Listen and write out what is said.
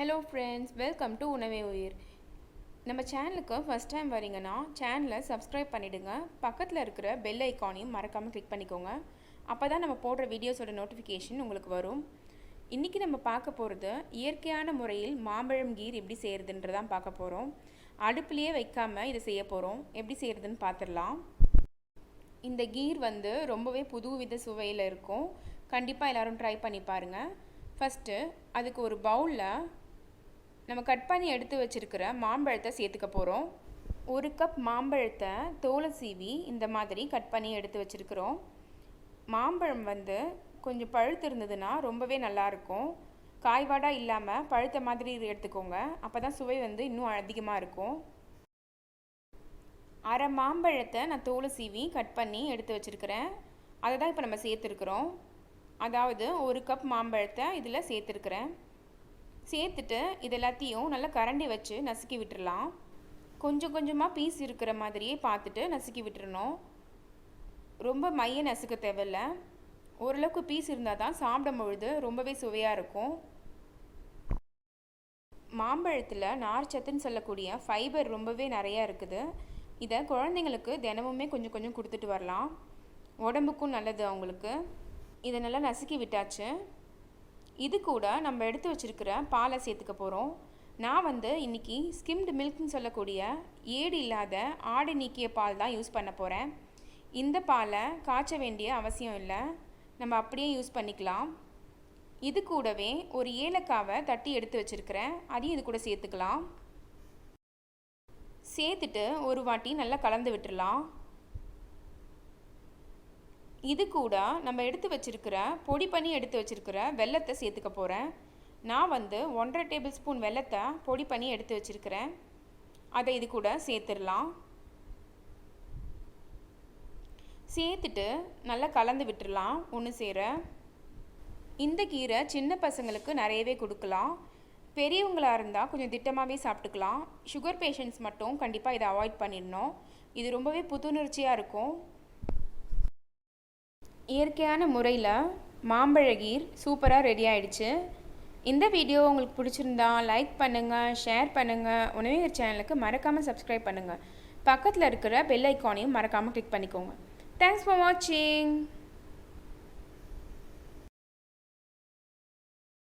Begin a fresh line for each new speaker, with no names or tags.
Hello friends, welcome to உணவே உயிர். நம்ம சேனலுக்கு ஃபர்ஸ்ட் டைம் வரீங்கன்னா சேனலை சப்ஸ்கிரைப் பண்ணிடுங்க. பக்கத்தில் இருக்கிற பெல் ஐக்கானையும் மறக்காமல் கிளிக் பண்ணிக்கோங்க. அப்போ தான் நம்ம போடுற வீடியோஸோட நோட்டிஃபிகேஷன் உங்களுக்கு வரும். இன்றைக்கி நம்ம பார்க்க போகிறது இயற்கையான முறையில் மாம்பழம் கீர் எப்படி செய்கிறதுன்றதான் பார்க்க போகிறோம். அடுப்புலேயே வைக்காமல் இதை செய்ய போகிறோம். எப்படி செய்கிறதுன்னு பார்த்துடலாம். இந்த கீர் ரொம்பவே புதுவித சுவையில் இருக்கும். கண்டிப்பாக எல்லோரும் ட்ரை பண்ணி பாருங்கள். ஃபஸ்ட்டு அதுக்கு ஒரு பவுலில் நம்ம கட் பண்ணி எடுத்து வச்சுருக்கிற மாம்பழத்தை சேர்த்துக்க போகிறோம். ஒரு கப் மாம்பழத்தை தோலை சீவி இந்த மாதிரி கட் பண்ணி எடுத்து வச்சுருக்கிறோம். மாம்பழம் கொஞ்சம் பழுத்து இருந்ததுன்னா ரொம்பவே நல்லாயிருக்கும். காய்வாடாக இல்லாமல் பழுத்த மாதிரி எடுத்துக்கோங்க. அப்போ தான் சுவை இன்னும் அதிகமாக இருக்கும். அரை மாம்பழத்தை நான் தோலை சீவி கட் பண்ணி எடுத்து வச்சுருக்கிறேன். அதை தான் இப்போ நம்ம சேர்த்துருக்குறோம். அதாவது ஒரு கப் மாம்பழத்தை இதில் சேர்த்துருக்குறேன். சேர்த்துட்டு இது எல்லாத்தையும் நல்லா கரண்டி வச்சு நசுக்கி விட்டுடலாம். கொஞ்சம் கொஞ்சமாக பீஸ் இருக்கிற மாதிரியே பார்த்துட்டு நசுக்கி விட்டுறணும். ரொம்ப மைய நசுக்க தேவையில்லை. ஓரளவுக்கு பீஸ் இருந்தால் தான் சாப்பிடும் பொழுது ரொம்பவே சுவையாக இருக்கும். மாம்பழத்தில் நார்ச்சத்துன்னு சொல்லக்கூடிய ஃபைபர் ரொம்பவே நிறையா இருக்குது. இதை குழந்தைங்களுக்கு தினமுமே கொஞ்சம் கொஞ்சம் கொடுத்துட்டு வரலாம். உடம்புக்கும் நல்லது அவங்களுக்கு. இதை நல்லா நசுக்கி விட்டாச்சு. இது கூட நம்ம எடுத்து வச்சுருக்கிற பாலை சேர்த்துக்க போகிறோம். நான் இன்றைக்கி ஸ்கிம்டு மில்க்னு சொல்லக்கூடிய ஏடு இல்லாத ஆடை நீக்கிய பால் தான் யூஸ் பண்ண போகிறேன். இந்த பாலை காய்ச்ச வேண்டிய அவசியம் இல்லை, நம்ம அப்படியே யூஸ் பண்ணிக்கலாம். இது கூடவே ஒரு ஏலக்காவை தட்டி எடுத்து வச்சுருக்கிறேன், அதையும் இது கூட சேர்த்துக்கலாம். சேர்த்துட்டு ஒரு வாட்டி நல்லா கலந்து விட்டுடலாம். இது கூட நம்ம எடுத்து வச்சுருக்கிற பொடி பண்ணி எடுத்து வச்சுருக்கிற வெல்லத்தை சேர்த்துக்க போகிறேன். நான் 1.5 டேபிள் ஸ்பூன் வெல்லத்தை பொடி பண்ணி எடுத்து வச்சுருக்கிறேன். அதை இது கூட சேர்த்துடலாம். சேர்த்துட்டு நல்லா கலந்து விட்டுடலாம் ஒன்று சேர. இந்த கீரை சின்ன பசங்களுக்கு நிறையவே கொடுக்கலாம். பெரியவங்களாக இருந்தால் கொஞ்சம் திட்டமாகவே சாப்பிட்டுக்கலாம். சுகர் பேஷண்ட்ஸ் மட்டும் கண்டிப்பாக இதை அவாய்ட் பண்ணிடணும். இது ரொம்பவே புத்துணர்ச்சியாக இருக்கும். இயற்கையான முறையில் மாம்பழ கீர் சூப்பராக ரெடி ஆகிடுச்சு. இந்த வீடியோ உங்களுக்கு பிடிச்சிருந்தா லைக் பண்ணுங்கள், ஷேர் பண்ணுங்கள். உணவே சேனலுக்கு மறக்காமல் சப்ஸ்கிரைப் பண்ணுங்கள். பக்கத்தில் இருக்கிற பெல் ஐக்கானையும் மறக்காமல் கிளிக் பண்ணிக்கோங்க. தேங்க்ஸ் ஃபார் வாட்சிங்.